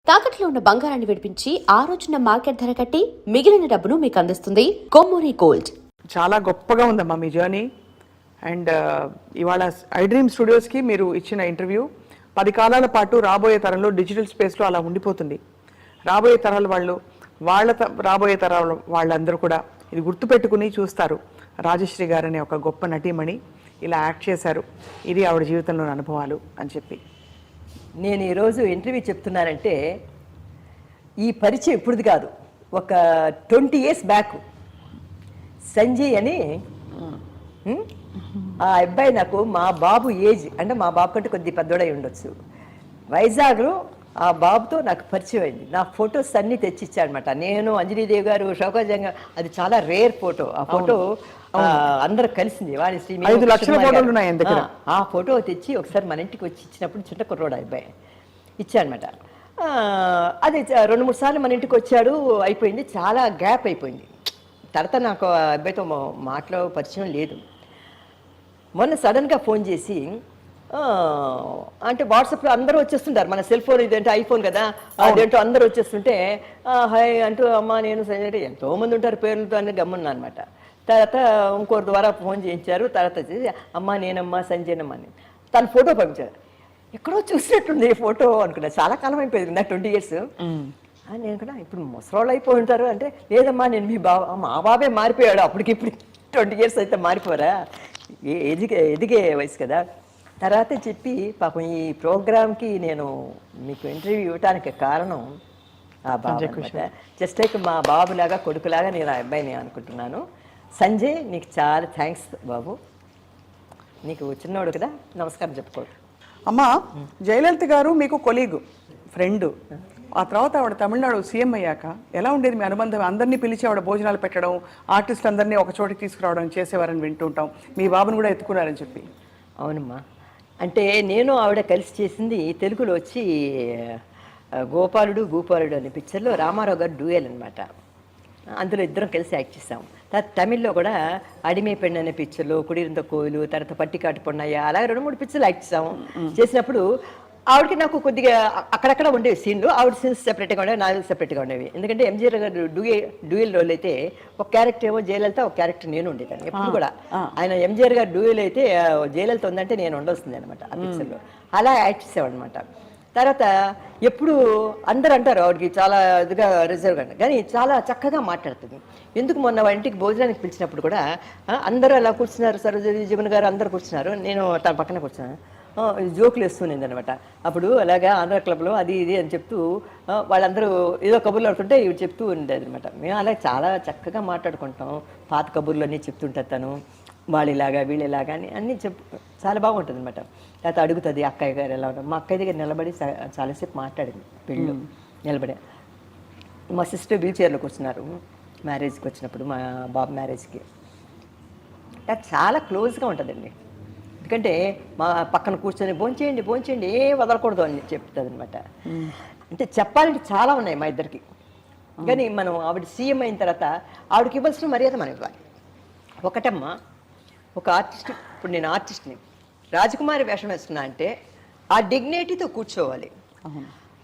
తాకట్లో ఉన్న బంగారాన్ని విడిపించి ఆ రోజున మార్కెట్ ధర కట్టి మిగిలిన డబ్బును మీకు అందిస్తుంది కొమ్మూరి గోల్డ్. చాలా గొప్పగా ఉందమ్మా మీ జర్నీ. అండ్ ఇవాళ ఐ డ్రీమ్ స్టూడియోస్కి మీరు ఇచ్చిన ఇంటర్వ్యూ 10 కాలాల పాటు రాబోయే తరంలో డిజిటల్ స్పేస్లో అలా ఉండిపోతుంది. రాబోయే తరాల వాళ్ళు రాబోయే తరాల వాళ్ళందరూ కూడా ఇది గుర్తుపెట్టుకుని చూస్తారు. రాజశ్రీ గారనే ఒక గొప్ప నటీమణి ఇలా యాక్ట్ చేశారు, ఇది ఆవిడ జీవితంలోని అనుభవాలు అని చెప్పి. నేను ఈరోజు ఇంటర్వ్యూ చెప్తున్నానంటే ఈ పరిచయం ఇప్పుడుది కాదు, ఒక 20 years బ్యాక్ సంజయ్ అని ఆ అబ్బాయి నాకు మా బాబు ఏజ్ అంటే మా బాబు కంటే కొద్ది పెద్దోడై ఉండొచ్చు. వైజాగ్లో ఆ బాబుతో నాకు పరిచయం అయింది. నా ఫొటోస్ అన్నీ తెచ్చిచ్చాడనమాట. నేను అంజనీదేవి గారు షౌకజంగా, అది చాలా రేర్ ఫోటో. ఆ ఫోటో అందరూ కలిసింది. ఆ ఫోటో తెచ్చి ఒకసారి మన ఇంటికి వచ్చి ఇచ్చినప్పుడు చిన్న కుర్రోడు అబ్బాయి ఇచ్చాడనమాట. అది 2-3 సార్లు మన ఇంటికి వచ్చాడు, అయిపోయింది. చాలా గ్యాప్ అయిపోయింది. తర్వాత నాకు ఆ అబ్బాయితో మాటలో పరిచయం లేదు. మొన్న సడన్గా ఫోన్ చేసి, అంటే వాట్సాప్లో అందరూ వచ్చేస్తుంటారు, మన సెల్ ఫోన్ ఇదేంటే ఐఫోన్ కదా, అదేంటో అందరూ వచ్చేస్తుంటే హాయ్ అంటూ అమ్మ నేను సంజయ్ ఎంతోమంది ఉంటారు పేర్లతో అని గమ్మున్నా అనమాట. తర్వాత ఇంకోరి ద్వారా ఫోన్ చేయించారు. తర్వాత వచ్చేసి అమ్మ నేనమ్మా సంజయనమ్మ అని తన ఫోటో పంపించారు. ఎక్కడో చూసినట్టుంది ఫోటో అనుకున్నా. చాలా కాలం అయిపోయింది నాకు 20 years. నేను కూడా ఇప్పుడు ముసలోళ్ళు అయిపోయి ఉంటారు అంటే, లేదమ్మా నేను మీ మా బాబే మారిపోయాడు, అప్పటికి ఇప్పుడు 20 years అయితే మారిపోరా, ఎదిగే వయసు కదా. తర్వాత చెప్పి పాపం ఈ ప్రోగ్రామ్కి నేను మీకు ఇంటర్వ్యూ ఇవ్వటానికి కారణం ఆ బాబు. జస్ట్ లైక్ మా బాబులాగా కొడుకులాగా నేను ఆ అబ్బాయిని అనుకుంటున్నాను. సంజయ్ నీకు చాలా థ్యాంక్స్ బాబు, నీకు చిన్నవాడు కదా, నమస్కారం చెప్పుకోడు. అమ్మా, జయలలిత గారు మీకు కొలీగు, ఫ్రెండు. ఆ తర్వాత ఆవిడ తమిళనాడు సీఎం అయ్యాక ఎలా ఉండేది మీ అనుబంధం? అందరినీ పిలిచి ఆవిడ భోజనాలు పెట్టడం, ఆర్టిస్ట్ అందరినీ ఒక చోటికి తీసుకురావడం చేసేవారని వింటుంటాం. మీ బాబుని కూడా ఎత్తుకున్నారని చెప్పి. అవునమ్మా, అంటే నేను ఆవిడ కలిసి చేసింది తెలుగులో వచ్చి గోపాలుడు భూపాలుడు అనే పిక్చర్లో రామారావు గారు డ్యూయల్ అనమాట. అందులో ఇద్దరం కలిసి యాక్ట్ చేసాం. తర్వాత తమిళ్లో కూడా అడిమే పెండు అనే పిక్చర్లో, కుడిరింత కోయిలు, తర్వాత పట్టికాటు పొన్నయ్య, అలాగే 2-3 పిక్చర్లు యాక్ట్ చేసాము. చేసినప్పుడు ఆవిడకి నాకు కొద్దిగా అక్కడక్కడ ఉండేవి సీన్లు. ఆవిడ సీన్స్ సెపరేట్గా ఉండేవి, నాకు సెపరేట్గా ఉండేవి. ఎందుకంటే ఎంజీఆర్ గారు డ్యూయల్ రోల్ అయితే ఒక క్యారెక్టర్ ఏమో జయలలిత, ఒక క్యారెక్టర్ నేను ఉండేదాన్ని ఎప్పుడు కూడా. ఆయన ఎంజీఆర్ గారు డ్యూయల్ అయితే జయలలిత ఉందంటే నేను ఉండొస్తుంది అనమాట ఆ పిక్చర్లో. అలా యాక్ట్ చేసేవాడు అనమాట. తర్వాత ఎప్పుడు అందరు అంటారు ఆవిడకి చాలా ఇదిగా రిజర్వ్గా, కానీ చాలా చక్కగా మాట్లాడుతుంది. ఎందుకు మొన్న ఇంటికి భోజనానికి పిలిచినప్పుడు కూడా అందరూ అలా కూర్చున్నారు, సరోజీ జీవన్ గారు అందరు కూర్చున్నారు, నేను తన పక్కన కూర్చున్నాను. జోకులు వేస్తుంది అనమాట. అప్పుడు అలాగా ఆంధ్ర క్లబ్లో అది ఇది అని చెప్తూ వాళ్ళందరూ ఏదో కబుర్లు ఆడుతుంటే ఇవి చెప్తూ ఉండేది అనమాట. మేము అలా చాలా చక్కగా మాట్లాడుకుంటాం. పాత కబుర్లు అన్నీ చెప్తుంటారు తను, వాళ్ళిలాగా వీళ్ళలాగా అని అన్నీ చాలా బాగుంటుంది అనమాట. లేకపోతే అడుగుతుంది అక్కయ్య గారు ఎలా ఉంటారు. మా అక్కయ్య దగ్గర నిలబడి చాలాసేపు మాట్లాడింది పెళ్ళి నిలబడి. మా సిస్టర్ వీల్ చైర్లో కూర్చున్నారు మ్యారేజ్కి వచ్చినప్పుడు, మా బాబు మ్యారేజ్కి. చాలా క్లోజ్గా ఉంటుందండి. ఎందుకంటే మా పక్కన కూర్చొని భోంచేయండి ఏ వదలకూడదు అని చెప్తుంది అనమాట. అంటే చెప్పాలంటే చాలా ఉన్నాయి మా ఇద్దరికి. కానీ మనం ఆవిడ సీఎం అయిన తర్వాత ఆవిడకి ఇవ్వాల్సిన మర్యాద మనం ఇవ్వాలి. ఒకటమ్మా, ఒక ఆర్టిస్ట్, ఇప్పుడు నేను ఆర్టిస్ట్ని, రాజకుమారి వేషం వేస్తున్నా అంటే ఆ డిగ్నిటీతో కూర్చోవాలి.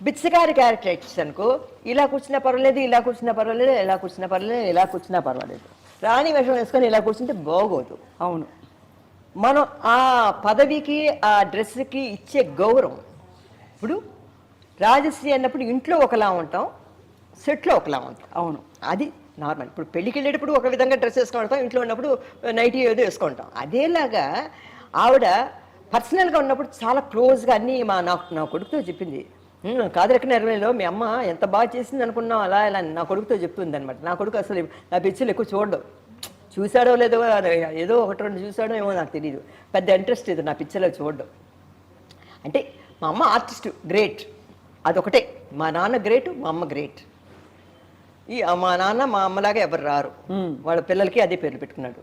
బిచ్చగారి క్యారెక్టర్ యాక్టర్స్ అనుకో, ఇలా కూర్చున్నా పర్వాలేదు, ఇలా కూర్చున్నా పర్వాలేదు, ఇలా కూర్చున్నా పర్వాలేదు, ఇలా కూర్చున్నా పర్వాలేదు. రాణి వేషం వేసుకొని ఇలా కూర్చుంటే బాగోదు. అవును, మనం ఆ పదవికి ఆ డ్రెస్కి ఇచ్చే గౌరవం. ఇప్పుడు రాజశ్రీ అన్నప్పుడు ఇంట్లో ఒకలా ఉంటాం, సెట్లో ఒకలా ఉంటాం. అవును, అది నార్మల్. ఇప్పుడు పెళ్ళికి వెళ్ళేటప్పుడు ఒక విధంగా డ్రెస్ వేసుకుంటాం, ఇంట్లో ఉన్నప్పుడు నైటీ ఏదో వేసుకుంటాం. అదేలాగా ఆవిడ పర్సనల్గా ఉన్నప్పుడు చాలా క్లోజ్గా అన్నీ నా కొడుకుతో చెప్పింది. కాదరక నెరవేలో మీ అమ్మ ఎంత బాగా చేసింది అనుకున్నాం, అలా ఇలా నా కొడుకుతో చెప్తుంది అనమాట. నా కొడుకు అసలు నా పిక్చర్లు ఎక్కువ చూడడం, చూశాడో లేదో, ఏదో 1-2 చూశాడో ఏమో నాకు తెలియదు, పెద్ద ఇంట్రెస్ట్ లేదు నా పిక్చర్లో చూడడం. అంటే మా అమ్మ ఆర్టిస్ట్ గ్రేట్, అదొకటే. మా నాన్న గ్రేట్, మా అమ్మ గ్రేట్. మా నాన్న మా అమ్మలాగా ఎవరు రారు, వాళ్ళ పిల్లలకి అదే పేర్లు పెట్టుకున్నాడు.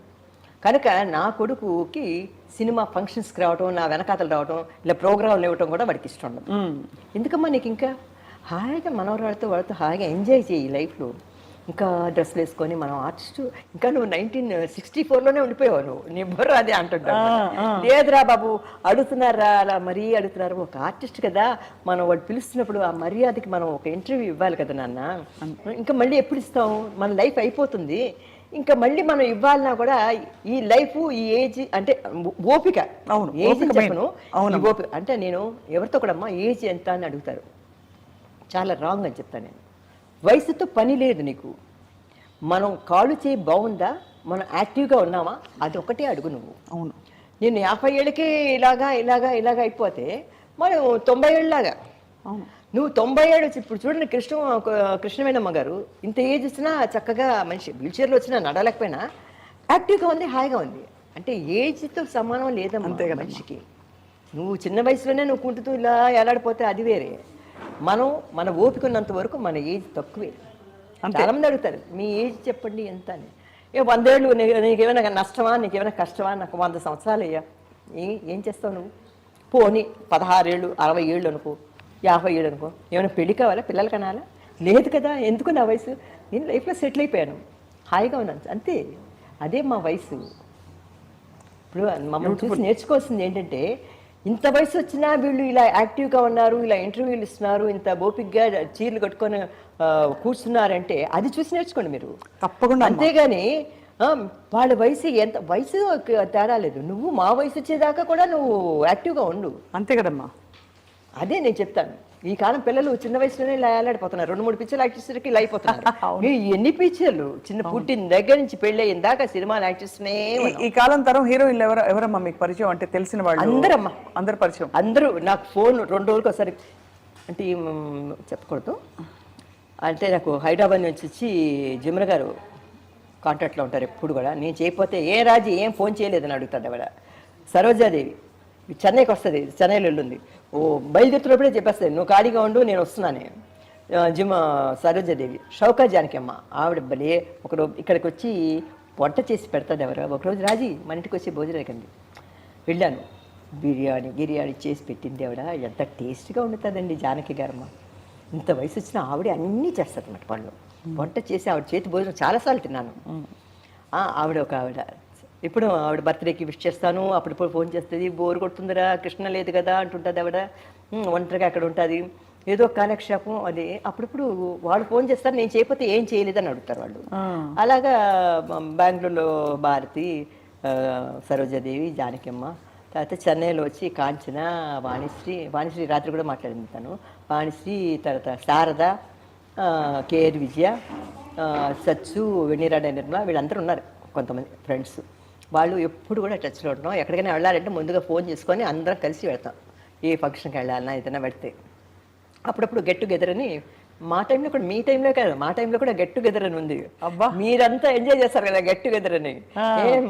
కనుక నా కొడుకుకి సినిమా ఫంక్షన్స్కి రావటం, నా వెనకాతలు రావటం, ఇలా ప్రోగ్రాంలు ఇవ్వటం కూడా వాడికి ఇష్టం ఉండదు. ఎందుకమ్మా నీకు ఇంకా హాయిగా మనవరాడితో వాళ్ళతో హాయిగా ఎంజాయ్ చేయి లైఫ్లో. ఇంకా డ్రెస్లు వేసుకొని మనం ఆర్టిస్టు, ఇంకా నువ్వు 1964లోనే ఉండిపోయావు, నువ్వు నీ బుర్ర అదే అంటుంటావు. లేదురా బాబు, అడుగుతున్నారా అలా మరీ అడుగుతున్నారు, ఒక ఆర్టిస్ట్ కదా మనం వాడు పిలుస్తున్నప్పుడు ఆ మర్యాదకి మనం ఒక ఇంటర్వ్యూ ఇవ్వాలి కదా నాన్న, ఇంకా మళ్ళీ ఎప్పుడు ఇస్తాం, మన లైఫ్ అయిపోతుంది, ఇంకా మళ్ళీ మనం ఇవ్వాలన్నా కూడా ఈ లైఫ్ ఈ ఏజ్ అంటే ఓపిక. అవును, ఏజ్ చెప్పను, ఈ ఓపిక అంటే నేను ఎవరితో కూడా అమ్మా ఏజ్ ఎంత అని అడుగుతారు, చాలా రాంగ్ అని చెప్తాను నేను. వయసుతో పని లేదు నీకు, మనం కాలు చేయి బాగుందా, మనం యాక్టివ్గా ఉన్నామా, అది ఒకటే అడుగు నువ్వు. అవును, నేను 50 ఏళ్ళకి ఇలాగా అయిపోతే మనం 90 ఏళ్ళలాగా. అవును, నువ్వు 90 ఏళ్ళు వచ్చి ఇప్పుడు చూడండి, కృష్ణవేణమ్మ గారు ఇంత ఏజ్ వచ్చినా చక్కగా మనిషి వీల్ చైర్లో వచ్చినా నడవలేకపోయినా యాక్టివ్గా ఉంది, హాయిగా ఉంది. అంటే ఏజ్తో సమానం లేదమ్మా అంతే కదా మనిషికి. నువ్వు చిన్న వయసులోనే నువ్వు కుంటుతూ ఇలా ఎలాడిపోతే అది వేరే. మన ఓపిక ఉన్నంత వరకు మన ఏజ్ తక్కువే. చాలామంది అడుగుతారు మీ ఏజ్ చెప్పండి ఎంత అని. 100 ఏళ్ళు నీకేమైనా నష్టమా, నీకేమైనా కష్టమా, నాకు 100 సంవత్సరాలు అయ్యా, ఏం చేస్తావు నువ్వు, పోనీ 16 ఏళ్ళు 60 ఏళ్ళు అనుకో, 50 ఏళ్ళు అనుకో, ఏమైనా పెళ్లి కావాలా, పిల్లలు కనాలా, లేదు కదా, ఎందుకు నా వయసు, నేను లైఫ్లో సెటిల్ అయిపోయాను, హాయిగా ఉన్నాను అంతే, అదే మా వయసు. ఇప్పుడు మమ్మల్ని చూసి నేర్చుకోవాల్సింది ఏంటంటే, ఇంత వయసు వచ్చినా వీళ్ళు ఇలా యాక్టివ్గా ఉన్నారు, ఇలా ఇంటర్వ్యూలు ఇస్తున్నారు, ఇంత ఓపిక్గా చీరలు కట్టుకొని కూర్చున్నారంటే అది చూసి నేర్చుకోండి మీరు తప్పకుండా. అంతేగాని వాళ్ళ వయసు ఎంత వయసు తేడా లేదు, నువ్వు మా వయసు వచ్చేదాకా కూడా నువ్వు యాక్టివ్గా ఉండు, అంతే కదమ్మా. అదే నేను చెప్తాను. ఈ కాలం పిల్లలు చిన్న వయసులోనే ఇలా ఏలాడిపోతున్నారు, 2-3 పిక్చర్లు యాక్ట్ చేసేసరికి ఇలా అయిపోతున్నారు. ఎన్ని పిక్చర్లు చిన్న పుట్టిన దగ్గర నుంచి పెళ్ళి అయిన దాకా సినిమాలు యాక్ట్ చేస్తూనే. ఈ కాలం తరం హీరోయిన్లు ఎవరమ్మా మీకు పరిచయం, అంటే తెలిసిన వాళ్ళు? అందరమ్మా, అందరు పరిచయం. అందరూ నాకు ఫోన్ 2 రోజులకు ఒకసారి, అంటే చెప్పకూడదు, అంటే నాకు హైదరాబాద్ నుంచి వచ్చి జిమ్ర గారు కాంటాక్ట్లో ఉంటారు ఎప్పుడు కూడా. నేను చేయకపోతే రాజీ ఏం ఫోన్ చేయలేదని అడుగుతాడు ఆవిడ. సరోజాదేవి చెన్నైకి వస్తుంది, చెన్నైలో వెళ్ళింది, బయలుదేరుతున్నప్పుడే చెప్పేస్తుంది నువ్వు ఖాళీగా ఉండు నేను వస్తున్నాను. సరోజాదేవి, షౌకా జానకి అమ్మ, ఆవిడ భలే ఒకరోజు ఇక్కడికి వచ్చి వంట చేసి పెడతాడు ఎవరు. ఒకరోజు రాజీ మన ఇంటికి వచ్చి భోజనానికండి వెళ్ళాను, బిర్యానీ చేసి పెట్టింది ఆవిడ, ఎంత టేస్ట్గా వండుతుందండి జానకి గారమ్మ. ఇంత వయసు వచ్చిన ఆవిడ అన్నీ చేస్తుంది అన్నమాట పనులు, వంట చేసి ఆవిడ చేతి భోజనం చాలాసార్లు తిన్నాను. ఆవిడ ఇప్పుడు ఆవిడ బర్త్డేకి విష్ చేస్తాను, అప్పుడు ఫోన్ చేస్తుంది, బోర్ కొడుతుందిరా కృష్ణ లేదు కదా అంటుంటుంది ఆవిడ, ఒంటరిగా అక్కడ ఉంటుంది, ఏదో కాలక్షేపం అది. అప్పుడప్పుడు వాళ్ళు ఫోన్ చేస్తారు, నేను చేయకపోతే ఏం చేయలేదని అడుగుతారు వాళ్ళు. అలాగా బెంగళూరులో భారతి, సరోజాదేవి, జానకమ్మ, తర్వాత చెన్నైలో వచ్చి కాంచన, వాణిశ్రీ రాత్రి కూడా మాట్లాడింది తను, వాణిశ్రీ, తర్వాత శారద, కేఆర్ విజయ, సచ్చు, వెన్నీరాడ నిర్మల, వీళ్ళందరూ ఉన్నారు కొంతమంది ఫ్రెండ్స్. వాళ్ళు ఎప్పుడు కూడా టచ్లో ఉంటున్నాం. ఎక్కడికైనా వెళ్ళాలంటే ముందుగా ఫోన్ చేసుకొని అందరం కలిసి వెళ్తాం, ఏ ఫంక్షన్కి వెళ్ళాలన్నా ఏదైనా పెడితే. అప్పుడప్పుడు గెట్ టుగెదర్ అని మా టైంలో కూడా, మీ టైంలో కాదు మా టైంలో కూడా గెట్ టుగెదర్ అని ఉంది. అబ్బా, మీరంతా ఎంజాయ్ చేస్తారు కదా గెట్ టుగెదర్ అని.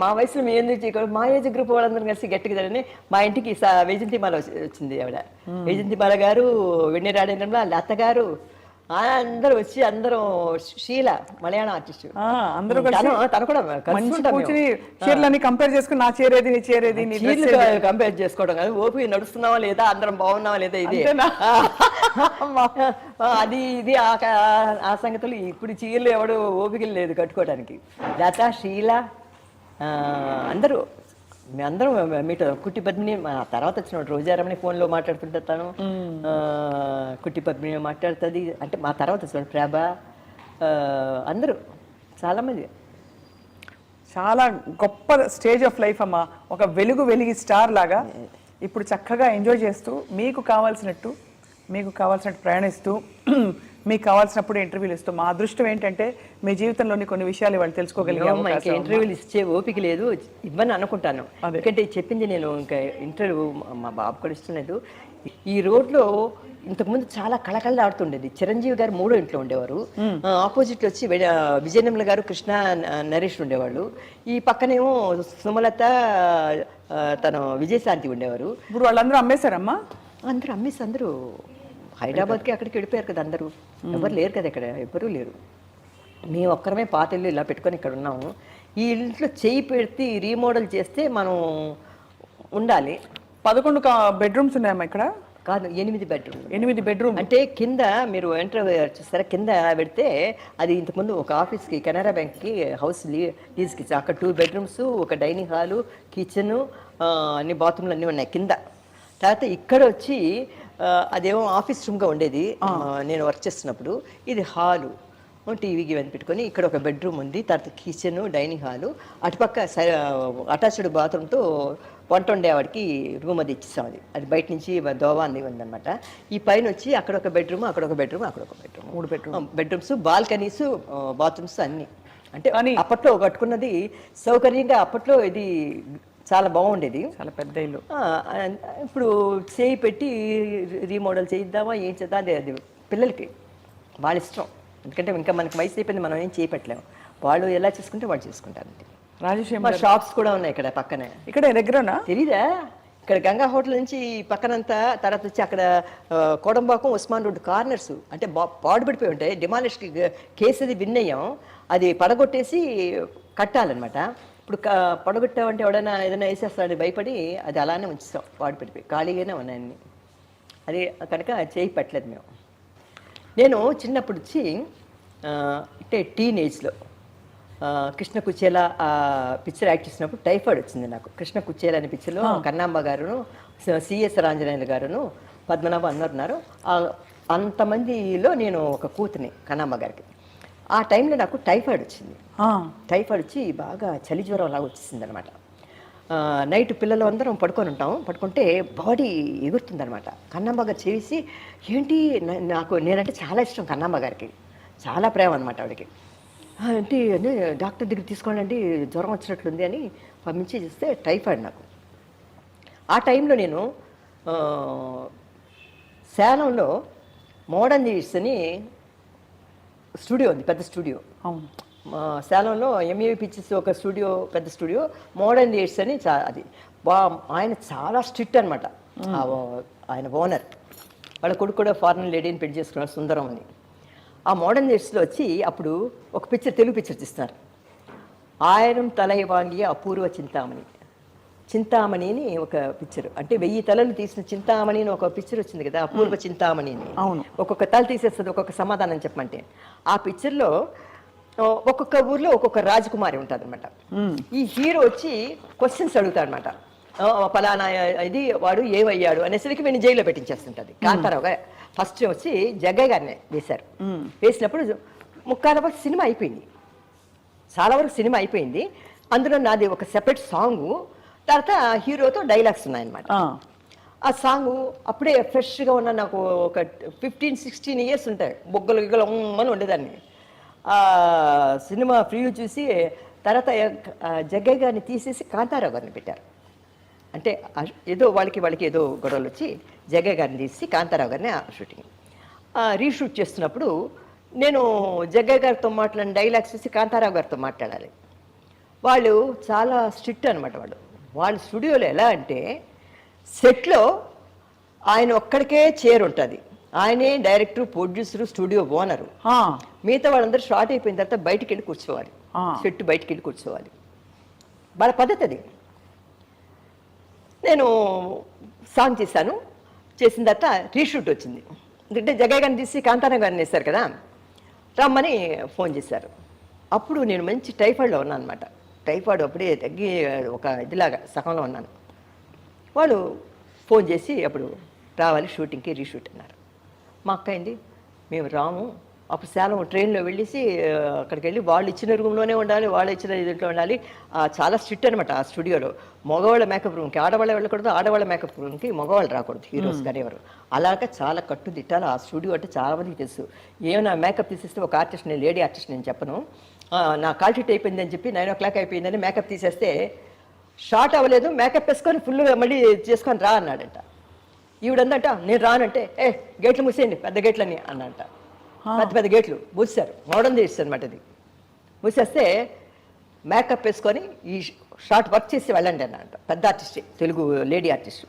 మా వయసులో మీ ఎందుకు చేయకూడదు, మా ఏజ్ గ్రూప్ వాళ్ళందరం కలిసి గెట్ టుగెదర్ అని. మా ఇంటికి వైజంతిమాల వచ్చింది ఆవిడ, వైజంతిమాల గారు, వెన్నెరాడ నిర్మల, లత గారు, అందరూ వచ్చి, అందరం షీల మలయాళం ఆర్టిస్ట్, అందరూ తను కూడా చీరలని కంపేర్ చేసుకుని నా చీరేది నీ చీరేది కంపేర్ చేసుకోవడం కాదు, ఓపి నడుస్తున్నావా లేదా, అందరం బాగున్నావా లేదా, ఇది అది ఇది ఆ సంగతులు. ఇప్పుడు చీరలు ఎవడు ఓపికలు లేదు కట్టుకోవడానికి. లత, షీల, అందరూ మేమందరం మీతో కుట్టి పద్మిని, తర్వాత వచ్చిన రోజారమని ఫోన్లో మాట్లాడుతుంటే తను, కుట్టి పద్మిని మాట్లాడుతుంది, అంటే మా తర్వాత వచ్చిన ప్రభ, అందరూ చాలామంది. చాలా గొప్ప స్టేజ్ ఆఫ్ లైఫ్ అమ్మా, ఒక వెలిగి స్టార్ లాగా ఇప్పుడు చక్కగా ఎంజాయ్ చేస్తూ మీకు కావాల్సినట్టు ప్రయాణిస్తూ మీకు కావాల్సినప్పుడు ఇంటర్వ్యూలు ఇస్తూ. మా అదృష్టం ఏంటంటే మీ జీవితంలోని కొన్ని విషయాలు వాళ్ళు తెలుసుకోగలిగాము. ఇంటర్వ్యూలు ఇచ్చే ఓపిక లేదు, ఇవ్వని అనుకుంటాను, ఎందుకంటే చెప్పింది నేను ఇంకా ఇంటర్వ్యూ మా బాబు కూడా ఇష్టం లేదు. ఈ రోడ్లో ఇంతకుముందు చాలా కళకళలాడుతుండేది. చిరంజీవి గారు 3వ ఇంట్లో ఉండేవారు, ఆపోజిట్లో వచ్చి విజయనిర్మల గారు, కృష్ణ, నరేష్ ఉండేవాళ్ళు, ఈ పక్కనేమో సుమలత, తను విజయశాంతి ఉండేవారు. ఇప్పుడు వాళ్ళందరూ అమ్మేశారమ్మా? అందరూ అమ్మేసి అందరూ హైదరాబాద్కి అక్కడికి వెళ్ళిపోయారు కదా, అందరూ ఎవరు లేరు కదా ఇక్కడ, ఎవరూ లేరు. మేము ఒక్కరమే పాత ఇల్లు ఇలా పెట్టుకొని ఇక్కడ ఉన్నాము. ఈ ఇంట్లో చేయి పెడితే రీమోడల్ చేస్తే మనం ఉండాలి. 11 బెడ్రూమ్స్ ఉన్నాయమ్మా ఇక్కడ? కాదు 8 బెడ్రూమ్. 8 బెడ్రూమ్. అంటే కింద మీరు ఎంటర్ చూస్తారా, కింద పెడితే అది ఇంతకుముందు ఒక ఆఫీస్కి కెనరా బ్యాంక్కి హౌస్ లీజ్కి ఇచ్చారు. అక్కడ 2 బెడ్రూమ్స్, ఒక డైనింగ్ హాలు, కిచెను, అన్ని బాత్రూమ్లు అన్నీ ఉన్నాయి కింద. తర్వాత ఇక్కడ వచ్చి అదేమో ఆఫీస్ రూమ్గా ఉండేది నేను వర్క్ చేస్తున్నప్పుడు. ఇది హాలు, టీవీకి ఇవన్నీ పెట్టుకొని ఇక్కడ ఒక బెడ్రూమ్ ఉంది. తర్వాత కిచెను, డైనింగ్ హాలు, అటుపక్క అటాచ్డ్ బాత్రూమ్తో వంట వండేవాడికి రూమ్ అది ఇచ్చేసాం. అది బయట నుంచి దోవా అంది ఉందన్నమాట. ఈ పైన వచ్చి అక్కడ ఒక బెడ్రూమ్, అక్కడ ఒక బెడ్రూమ్, అక్కడ ఒక బెడ్రూమ్, 3 బెడ్రూమ్స్, బాల్కనీస్, బాత్రూమ్స్ అన్నీ. అంటే అప్పట్లో కట్టుకున్నది సౌకర్యంగా. అప్పట్లో ఇది చాలా బాగుండేది, చాలా పెద్ద ఇల్లు. ఇప్పుడు చేయి పెట్టి రీమోడల్ చేయిద్దామా ఏం చేద్దాం, అది పిల్లలకి వాళ్ళ ఇష్టం. ఎందుకంటే ఇంకా మనకి వయసు అయిపోయింది, మనం ఏం చేయపెట్టలేము. వాళ్ళు ఎలా చేసుకుంటే వాళ్ళు చేసుకుంటారండి. రాజేష్ మా షాప్స్ కూడా ఉన్నాయి ఇక్కడ పక్కనే. ఇక్కడ దగ్గరనా? తెలీదా? ఇక్కడ గంగా హోటల్ నుంచి పక్కనంతా, తర్వాత వచ్చి అక్కడ కోడంబాకం, ఉస్మాన్ రోడ్ కార్నర్స్ అంటే పాడుపడిపోయి ఉంటాయి. డిమాలిష్కి కేసు అది విన్ అయ్యాం. అది పడగొట్టేసి కట్టాలన్నమాట. ఇప్పుడు పడగొట్టామంటే ఎవడైనా ఏదైనా వేసేస్తాడని భయపడి అది అలానే ఉంచుతాం. పాడుపడిపోయి ఖాళీగానే ఉన్నాయన్ని. అది కనుక చేయి పెట్టలేదు మేము. నేను చిన్నప్పుడు వచ్చి అంటే టీనేజ్లో కృష్ణ కుచేలా పిక్చర్ యాక్ట్ చేసినప్పుడు టైఫాయిడ్ వచ్చింది నాకు. కృష్ణ కుచేలా అనే పిక్చర్లో కన్నాంబ గారును, సిఎస్ రాంజనేయులు గారును, పద్మనాభ అన్నారు. అంతమందిలో నేను ఒక కూతుని కన్నాంబ గారికి. ఆ టైంలో నాకు టైఫాయిడ్ వచ్చింది. టైఫాయిడ్ వచ్చి బాగా చలి జ్వరం లాగా వచ్చేసింది అనమాట. నైట్ పిల్లలు అందరం పడుకొని ఉంటాం. పడుకుంటే బాడీ ఎగురుతుంది అనమాట. కన్నాంబ గారు చేసి ఏంటి, నేనంటే చాలా ఇష్టం కన్నాంబ గారికి, చాలా ప్రేమ అనమాట ఆవిడకి. అంటే డాక్టర్ దగ్గర తీసుకోండి, జ్వరం వచ్చినట్లుంది అని పంపించి చూస్తే టైఫాయిడ్ నాకు. ఆ టైంలో నేను సేలంలో మోడర్న్ జీస్ అని స్టూడియో ఉంది, పెద్ద స్టూడియో. అవును, సేలంలో ఎంఏవి పిక్చర్స్ ఒక స్టూడియో, పెద్ద స్టూడియో, మోడర్న్ జీస్ అని. అది ఆయన చాలా స్ట్రిక్ట్ అనమాట. ఆయన ఓనర్ వాళ్ళ కొడుకు కూడా ఫారెన్ లేడీని పెళ్లి చేసుకున్నారు, సుందరం అని. ఆ మోడర్న్ డేస్లో వచ్చి అప్పుడు ఒక పిక్చర్, తెలుగు పిక్చర్ తీస్తున్నారు. ఆయిరం తలై వాంగియ అపూర్వ చింతామణి. చింతామణి అని ఒక పిక్చర్, అంటే 1000 తలలు తీసిన చింతామణి అని ఒక పిక్చర్ వచ్చింది కదా, అపూర్వ చింతామణి అని. అవును, ఒక్కొక్క తల తీసేస్తుంది, ఒక్కొక్క సమాధానం చెప్పమంటే. ఆ పిక్చర్లో ఒక్కొక్క ఊర్లో ఒక్కొక్క రాజకుమారి ఉంటుంది అనమాట. ఈ హీరో వచ్చి క్వశ్చన్స్ అడుగుతాడు అనమాట. ఫలానా ఇది వాడు ఏమయ్యాడు అనేసరికి వీడిని జైల్లో పెట్టించేస్తుంటుంది. కాంతారావుగా ఫస్ట్ వచ్చి జగ్గయ్య గారిని వేశారు. వేసినప్పుడు ముక్కాల వరకు సినిమా అయిపోయింది, చాలా వరకు సినిమా అయిపోయింది. అందులో నాది ఒక సెపరేట్ సాంగు, తర్వాత హీరోతో డైలాగ్స్ ఉన్నాయన్నమాట. ఆ సాంగు అప్పుడే ఫ్రెష్గా ఉన్న నాకు ఒక 15-16 ఇయర్స్ ఉంటాయి. బొగ్గలు గిగ్గలు అని ఉండేదాన్ని. సినిమా ప్రివ్యూ చూసి తర్వాత జగ్గయ్య గారిని తీసేసి కాంతారావు గారిని పెట్టారు. అంటే ఏదో వాళ్ళకి ఏదో గొడవలు వచ్చి జగ్గయ్య గారిని తీసి కాంతారావు గారిని షూటింగ్ రీషూట్ చేస్తున్నప్పుడు నేను జగ్గయ్య గారితో మాట్లాడిన డైలాగ్స్ చూసి కాంతారావు గారితో మాట్లాడాలి. వాళ్ళు చాలా స్ట్రిక్ట్ అనమాట. వాళ్ళ స్టూడియోలో ఎలా అంటే సెట్లో ఆయన ఒక్కడికే చైర్ ఉంటుంది. ఆయనే డైరెక్టర్, ప్రొడ్యూసరు, స్టూడియో ఓనరు. మిగతా వాళ్ళందరూ షార్ట్ అయిపోయిన తర్వాత బయటికి వెళ్ళి కూర్చోవాలి, సెట్ బయటికి వెళ్ళి కూర్చోవాలి. వాళ్ళ పద్ధతి అది. నేను సాంగ్ చేశాను, చేసిన తర్వాత రీషూట్ వచ్చింది. ఎందుకంటే జగ్గయ్య గారిని తీసి కాంతారావు గారిని వేశారు కదా, రమ్మని ఫోన్ చేశారు. అప్పుడు నేను మంచి టైఫాయిడ్లో ఉన్నాను అనమాట. టైఫాయిడ్ అప్పుడే తగ్గి ఒక ఇదిలాగా సగంలో ఉన్నాను. వాళ్ళు ఫోన్ చేసి అప్పుడు రావాలి షూటింగ్కి, రీషూట్ అన్నారు. మా అక్క అయింది, మేము రాము. అప్పుడు సేలం ట్రైన్లో వెళ్ళేసి అక్కడికి వెళ్ళి వాళ్ళు ఇచ్చిన రూమ్లోనే ఉండాలి, వాళ్ళు ఇచ్చిన దీంట్లో ఉండాలి. చాలా స్ట్రిక్ట్ అనమాట ఆ స్టూడియోలో. మగవాళ్ళ మేకప్ రూమ్కి ఆడవాళ్ళ వెళ్ళకూడదు, ఆడవాళ్ళ మేకప్ రూమ్కి మగవాళ్ళు రాకూడదు, హీరోస్ కానీ ఎవరు. అలాగా చాలా కట్టుదిట్టాలి ఆ స్టూడియో. అంటే చాలా మందికి తెలుసు. ఏమైనా మేకప్ తీసేస్తే ఒక ఆర్టిస్ట్, నేను లేడీ ఆర్టిస్ట్ నేను చెప్పను, నా కాల్ షీట్ అయిపోయిందని చెప్పి 9 o'clock అయిపోయిందని మేకప్ తీసేస్తే షార్ట్ అవ్వలేదు, మేకప్ వేసుకొని ఫుల్గా మళ్ళీ చేసుకొని రా అన్నాడంట. ఈవిడందంట నేను రానంటే గేట్లు మూసేయండి, పెద్ద గేట్లని అన్నంట. పెద్ద గేట్లు మూసారు, మోడర్న్ చేస్తారు అనమాట. అది మూసేస్తే మేకప్ వేసుకొని ఈ షార్ట్ వర్క్ చేసి వెళ్ళండి అన్నంట. పెద్ద ఆర్టిస్టే, తెలుగు లేడీ ఆర్టిస్ట్.